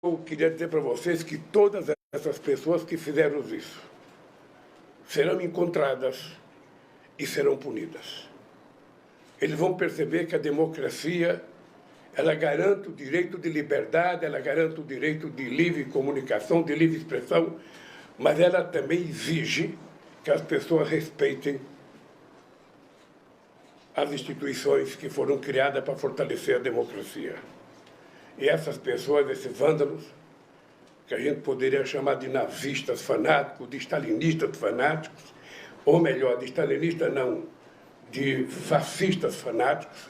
Eu queria dizer para vocês que todas essas pessoas que fizeram isso serão encontradas e serão punidas. Eles vão perceber que a democracia, ela garante o direito de liberdade, ela garante o direito de livre comunicação, de livre expressão, mas ela também exige que as pessoas respeitem as instituições que foram criadas para fortalecer a democracia. E essas pessoas, esses vândalos, que a gente poderia chamar de nazistas fanáticos, de stalinistas fanáticos, ou melhor, de stalinistas não, de fascistas fanáticos,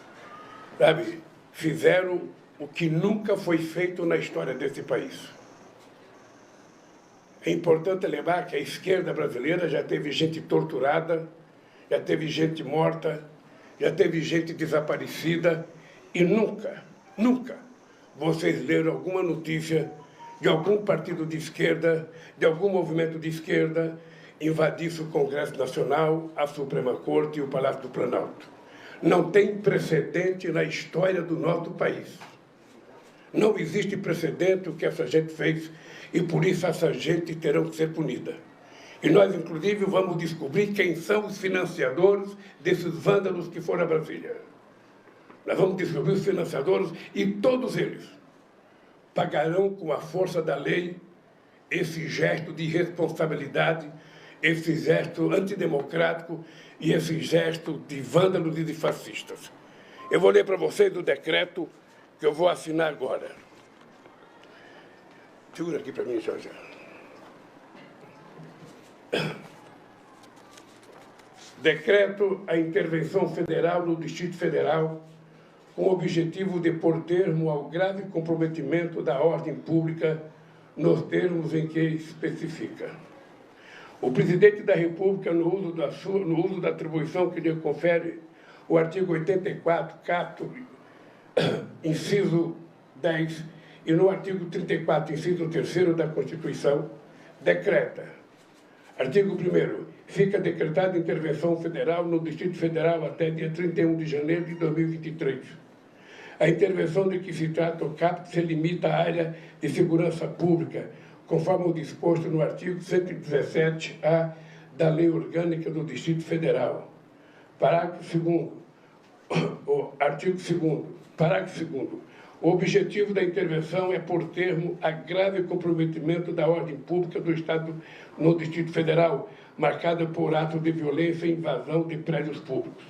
sabe, fizeram o que nunca foi feito na história desse país. É importante lembrar que a esquerda brasileira já teve gente torturada, já teve gente morta, já teve gente desaparecida, e nunca vocês leram alguma notícia de algum partido de esquerda, de algum movimento de esquerda, invadisse o Congresso Nacional, a Suprema Corte e o Palácio do Planalto. Não tem precedente na história do nosso país. Não existe precedente o que essa gente fez, e por isso essa gente terá que ser punida. E nós, inclusive, vamos descobrir quem são os financiadores desses vândalos que foram a Brasília. Nós vamos descobrir os financiadores e todos eles pagarão com a força da lei esse gesto de irresponsabilidade, esse gesto antidemocrático e esse gesto de vândalos e de fascistas. Eu vou ler para vocês o decreto que eu vou assinar agora. Segura aqui para mim, Jorge. Decreto a intervenção federal no Distrito Federal com o objetivo de pôr termo ao grave comprometimento da ordem pública nos termos em que especifica. O Presidente da República, no uso da atribuição que lhe confere o artigo 84, caput, inciso 10, e no artigo 34, inciso 3º da Constituição, decreta. Artigo 1º. Fica decretada intervenção federal no Distrito Federal até dia 31 de janeiro de 2023. A intervenção de que se trata o caput se limita à área de segurança pública, conforme o disposto no artigo 117-A da Lei Orgânica do Distrito Federal. Parágrafo 2º. Artigo 2º. Parágrafo 2º. O objetivo da intervenção é pôr termo a grave comprometimento da ordem pública do Estado no Distrito Federal, marcada por atos de violência e invasão de prédios públicos.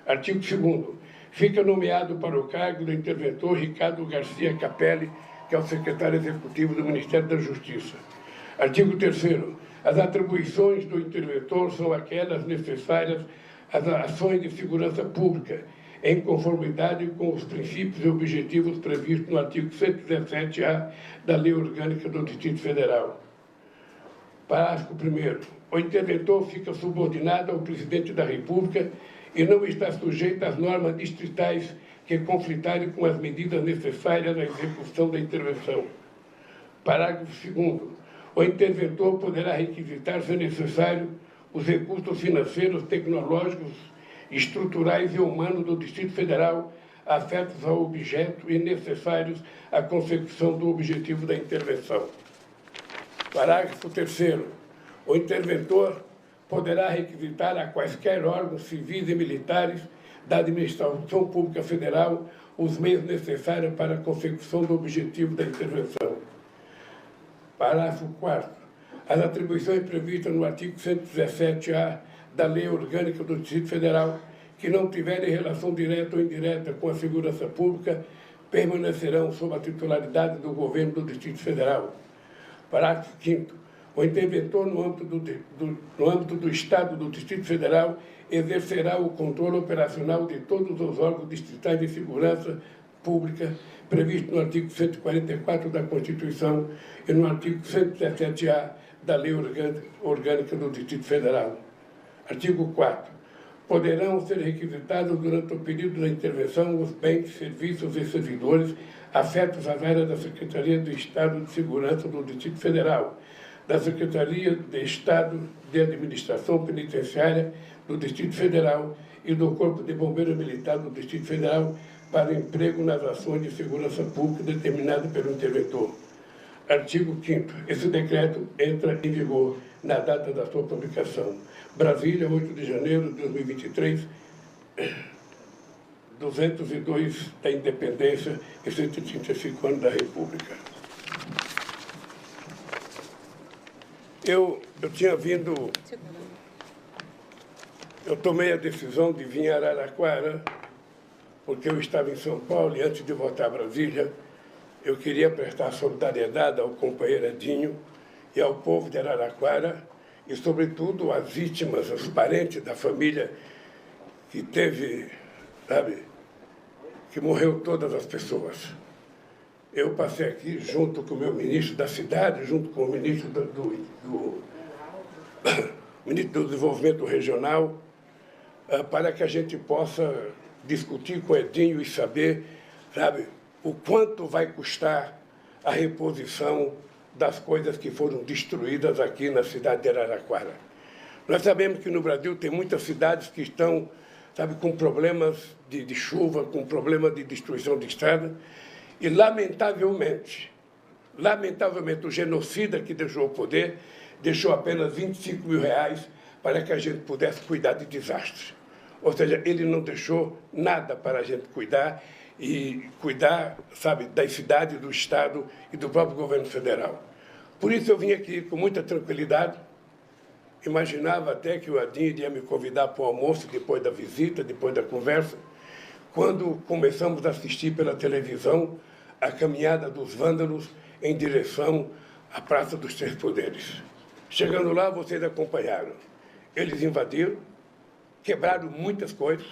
Artigo 2º. Fica nomeado para o cargo do interventor Ricardo Garcia Capelli, que é o secretário executivo do Ministério da Justiça. Artigo 3º. As atribuições do interventor são aquelas necessárias às ações de segurança pública, em conformidade com os princípios e objetivos previstos no artigo 117-A da Lei Orgânica do Distrito Federal. Parágrafo 1º. O interventor fica subordinado ao Presidente da República e não está sujeito às normas distritais que conflitarem com as medidas necessárias à execução da intervenção. Parágrafo 2º. O interventor poderá requisitar, se necessário, os recursos financeiros, tecnológicos, estruturais e humanos do Distrito Federal afetos ao objeto e necessários à consecução do objetivo da intervenção. Parágrafo 3º. O interventor poderá requisitar a quaisquer órgãos civis e militares da Administração Pública Federal os meios necessários para a consecução do objetivo da intervenção. Parágrafo 4º. As atribuições previstas no artigo 117-A da Lei Orgânica do Distrito Federal, que não tiverem relação direta ou indireta com a segurança pública, permanecerão sob a titularidade do Governo do Distrito Federal. Parágrafo 5º. O interventor, no âmbito do Estado do Distrito Federal, exercerá o controle operacional de todos os órgãos distritais de segurança pública previsto no artigo 144 da Constituição e no artigo 117-A da Lei Orgânica do Distrito Federal. Artigo 4º. Poderão ser requisitados durante o período da intervenção os bens, serviços e servidores afetos às áreas da Secretaria do Estado de Segurança do Distrito Federal, da Secretaria de Estado de Administração Penitenciária do Distrito Federal e do Corpo de Bombeiros Militar do Distrito Federal para emprego nas ações de segurança pública determinadas pelo interventor. Artigo 5º. Esse decreto entra em vigor na data da sua publicação. Brasília, 8 de janeiro de 2023, 202 da Independência e 135 anos da República. Eu tomei a decisão de vir a Araraquara, porque eu estava em São Paulo e antes de voltar a Brasília, eu queria prestar solidariedade ao companheiro Edinho e ao povo de Araraquara e, sobretudo, às vítimas, aos parentes da família que teve, sabe, que morreu todas as pessoas. Eu passei aqui junto com o meu ministro da cidade, junto com o ministro ministro do Desenvolvimento Regional, para que a gente possa discutir com o Edinho e saber, sabe, o quanto vai custar a reposição das coisas que foram destruídas aqui na cidade de Araraquara. Nós sabemos que no Brasil tem muitas cidades que estão, sabe, com problemas de chuva, com problemas de destruição de estrada, e, lamentavelmente, o genocida que deixou o poder deixou apenas R$25 mil para que a gente pudesse cuidar de desastres. Ou seja, ele não deixou nada para a gente cuidar, e cuidar, sabe, da cidade, do Estado e do próprio governo federal. Por isso eu vim aqui com muita tranquilidade. Imaginava até que o Edinho iria me convidar para o almoço depois da visita, depois da conversa, quando começamos a assistir pela televisão a caminhada dos vândalos em direção à Praça dos Três Poderes. Chegando lá, vocês acompanharam. Eles invadiram, quebraram muitas coisas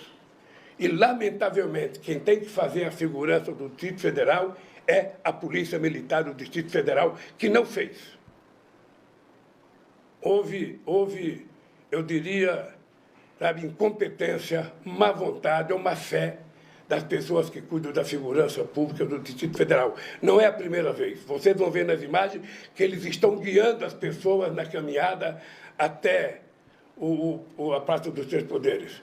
e, lamentavelmente, quem tem que fazer a segurança do Distrito Federal é a Polícia Militar do Distrito Federal, que não fez. Houve, eu diria, sabe, incompetência, má vontade ou má fé das pessoas que cuidam da segurança pública do Distrito Federal. Não é a primeira vez. Vocês vão ver nas imagens que eles estão guiando as pessoas na caminhada até a Praça dos Três Poderes.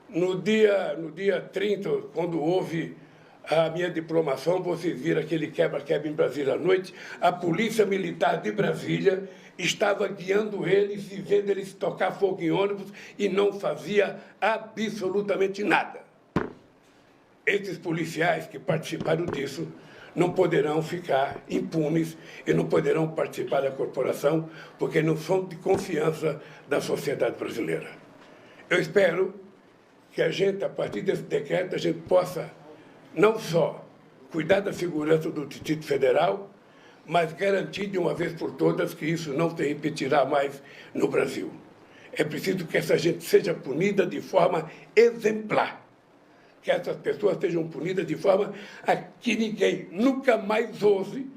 No dia 30, quando houve a minha diplomação, vocês viram aquele quebra-quebra em Brasília à noite, a Polícia Militar de Brasília estava guiando eles e vendo eles tocar fogo em ônibus e não fazia absolutamente nada. Esses policiais que participaram disso não poderão ficar impunes e não poderão participar da corporação, porque não são de confiança da sociedade brasileira. Eu espero que a gente, a partir desse decreto, a gente possa não só cuidar da segurança do Distrito Federal, mas garantir de uma vez por todas que isso não se repetirá mais no Brasil. É preciso que essa gente seja punida de forma exemplar, que essas pessoas sejam punidas de forma a que ninguém nunca mais ouse,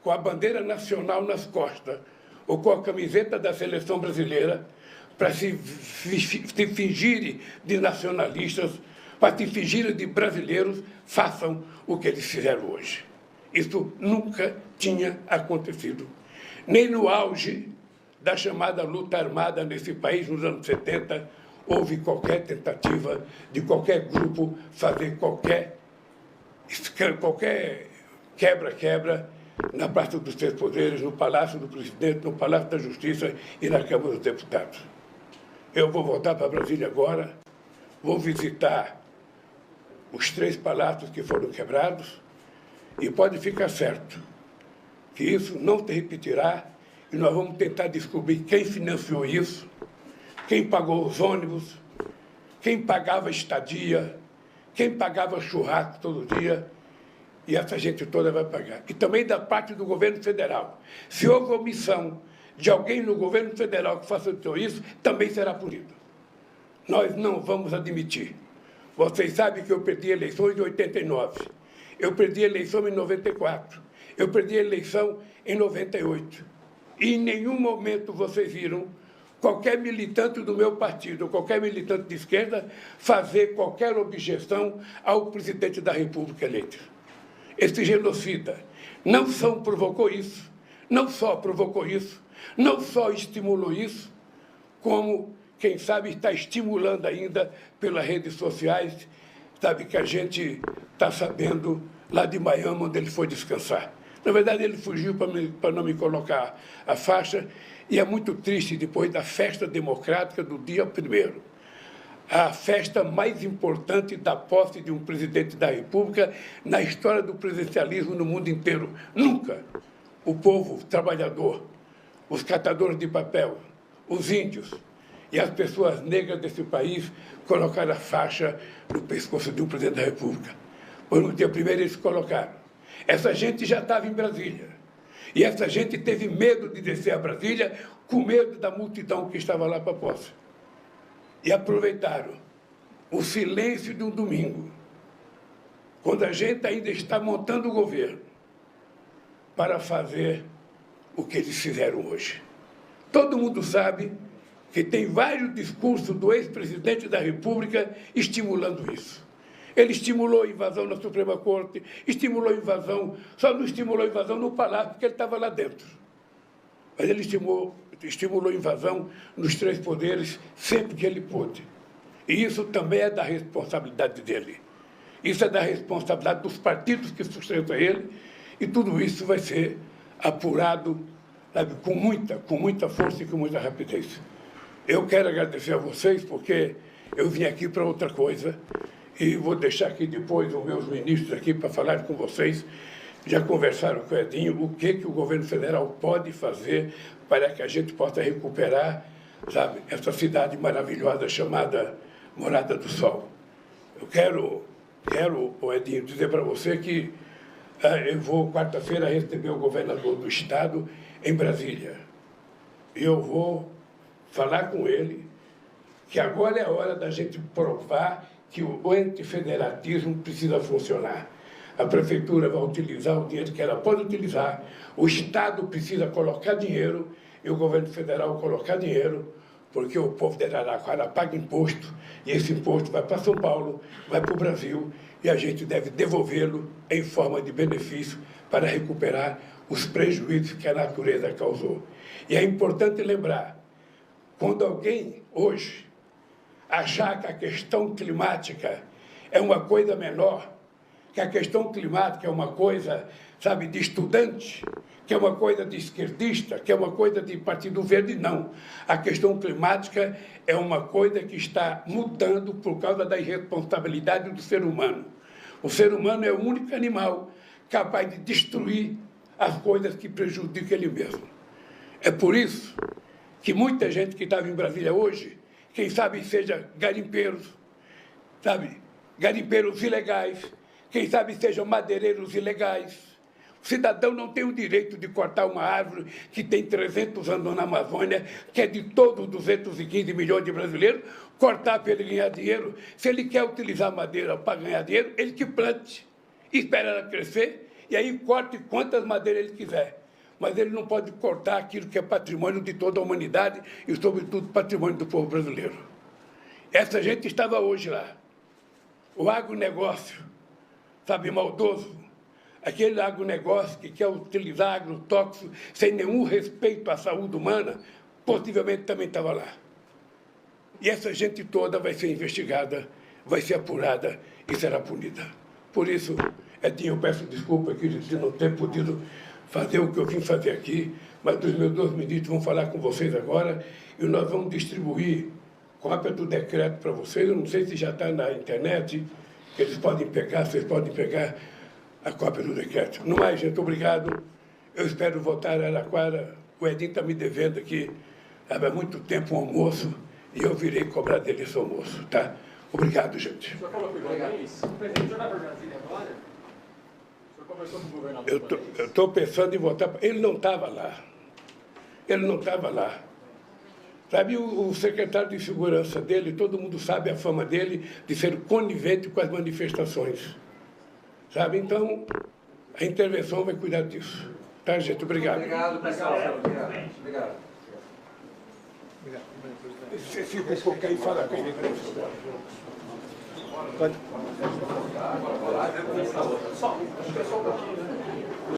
com a bandeira nacional nas costas ou com a camiseta da seleção brasileira, para se fingirem de nacionalistas, para se fingirem de brasileiros, façam o que eles fizeram hoje. Isso nunca tinha acontecido. Nem no auge da chamada luta armada nesse país, nos anos 70, houve qualquer tentativa de qualquer grupo fazer qualquer quebra-quebra na Praça dos Três Poderes, no Palácio do Presidente, no Palácio da Justiça e na Câmara dos Deputados. Eu vou voltar para Brasília agora, vou visitar os 3 palácios que foram quebrados e pode ficar certo que isso não se repetirá e nós vamos tentar descobrir quem financiou isso, quem pagou os ônibus, quem pagava a estadia, quem pagava churrasco todo dia, e essa gente toda vai pagar. E também da parte do governo federal. Se houve omissão de alguém no governo federal que facilitou isso, também será punido. Nós não vamos admitir. Vocês sabem que eu perdi eleições em 89, eu perdi a eleição em 94, eu perdi a eleição em 98. E em nenhum momento vocês viram qualquer militante do meu partido, qualquer militante de esquerda, fazer qualquer objeção ao presidente da República eleito. Esse genocida não só provocou isso, não só estimulou isso, como, quem sabe, está estimulando ainda pelas redes sociais, sabe, que a gente está sabendo lá de Miami, onde ele foi descansar. Na verdade, ele fugiu para não me colocar a faixa, e é muito triste depois da festa democrática do dia 1º. A festa mais importante da posse de um presidente da República na história do presidencialismo no mundo inteiro. Nunca o povo trabalhador, os catadores de papel, os índios e as pessoas negras desse país colocaram a faixa no pescoço de um presidente da República. Pois no dia 1º eles colocaram. Essa gente já estava em Brasília. E essa gente teve medo de descer a Brasília com medo da multidão que estava lá para a posse. E aproveitaram o silêncio de um domingo, quando a gente ainda está montando o governo, para fazer o que eles fizeram hoje. Todo mundo sabe que tem vários discursos do ex-presidente da República estimulando isso. Ele estimulou a invasão na Suprema Corte, estimulou a invasão, só não estimulou a invasão no Palácio, porque ele estava lá dentro. Mas ele estimulou a invasão nos 3 poderes sempre que ele pôde. E isso também é da responsabilidade dele. Isso é da responsabilidade dos partidos que sustentam ele, e tudo isso vai ser apurado, sabe, com muita força e com muita rapidez. Eu quero agradecer a vocês, porque eu vim aqui para outra coisa, e vou deixar aqui depois os meus ministros aqui para falar com vocês. Já conversaram com o Edinho o que o governo federal pode fazer para que a gente possa recuperar, sabe, essa cidade maravilhosa chamada Morada do Sol. Eu quero Edinho, dizer para você que eu vou, quarta-feira, receber o governador do estado em Brasília. E eu vou falar com ele que agora é a hora da gente provar que o antifederatismo precisa funcionar. A prefeitura vai utilizar o dinheiro que ela pode utilizar, o Estado precisa colocar dinheiro e o governo federal colocar dinheiro, porque o povo de Araraquara paga imposto, e esse imposto vai para São Paulo, vai para o Brasil, e a gente deve devolvê-lo em forma de benefício para recuperar os prejuízos que a natureza causou. E é importante lembrar, quando alguém hoje achar que a questão climática é uma coisa menor, que a questão climática é uma coisa, sabe, de estudante, que é uma coisa de esquerdista, que é uma coisa de Partido Verde, não. A questão climática é uma coisa que está mudando por causa da irresponsabilidade do ser humano. O ser humano é o único animal capaz de destruir as coisas que prejudicam ele mesmo. É por isso que muita gente que estava em Brasília hoje, quem sabe seja garimpeiros, sabe, garimpeiros ilegais, quem sabe sejam madeireiros ilegais. O cidadão não tem o direito de cortar uma árvore que tem 300 anos na Amazônia, que é de todos os 215 milhões de brasileiros, cortar para ele ganhar dinheiro. Se ele quer utilizar madeira para ganhar dinheiro, ele que plante, espera ela crescer, e aí corte quantas madeiras ele quiser. Mas ele não pode cortar aquilo que é patrimônio de toda a humanidade e, sobretudo, patrimônio do povo brasileiro. Essa gente estava hoje lá. O agronegócio, sabe, maldoso, aquele agronegócio que quer utilizar agrotóxicos sem nenhum respeito à saúde humana, possivelmente também estava lá. E essa gente toda vai ser investigada, vai ser apurada e será punida. Por isso, Edinho, eu peço desculpa aqui de não ter podido fazer o que eu vim fazer aqui, mas os meus 2 ministros vão falar com vocês agora e nós vamos distribuir cópia do decreto para vocês. Eu não sei se já está na internet, que eles podem pegar, vocês podem pegar a cópia do decreto. No mais, gente, obrigado. Eu espero voltar a Araraquara. O Edinho está me devendo aqui, sabe, há muito tempo um almoço, e eu virei cobrar dele esse almoço, tá? Obrigado, gente. O senhor falou que o presidente vai para Brasília agora? Eu estou pensando em voltar. Ele não estava lá. Ele não estava lá. Sabe, o secretário de segurança dele, todo mundo sabe a fama dele de ser conivente com as manifestações. Sabe, então, a intervenção vai cuidar disso. Tá, gente? Obrigado. Obrigado, pessoal. Obrigado. Você fica um pouco aí e fala com ele. Só um pouquinho, né?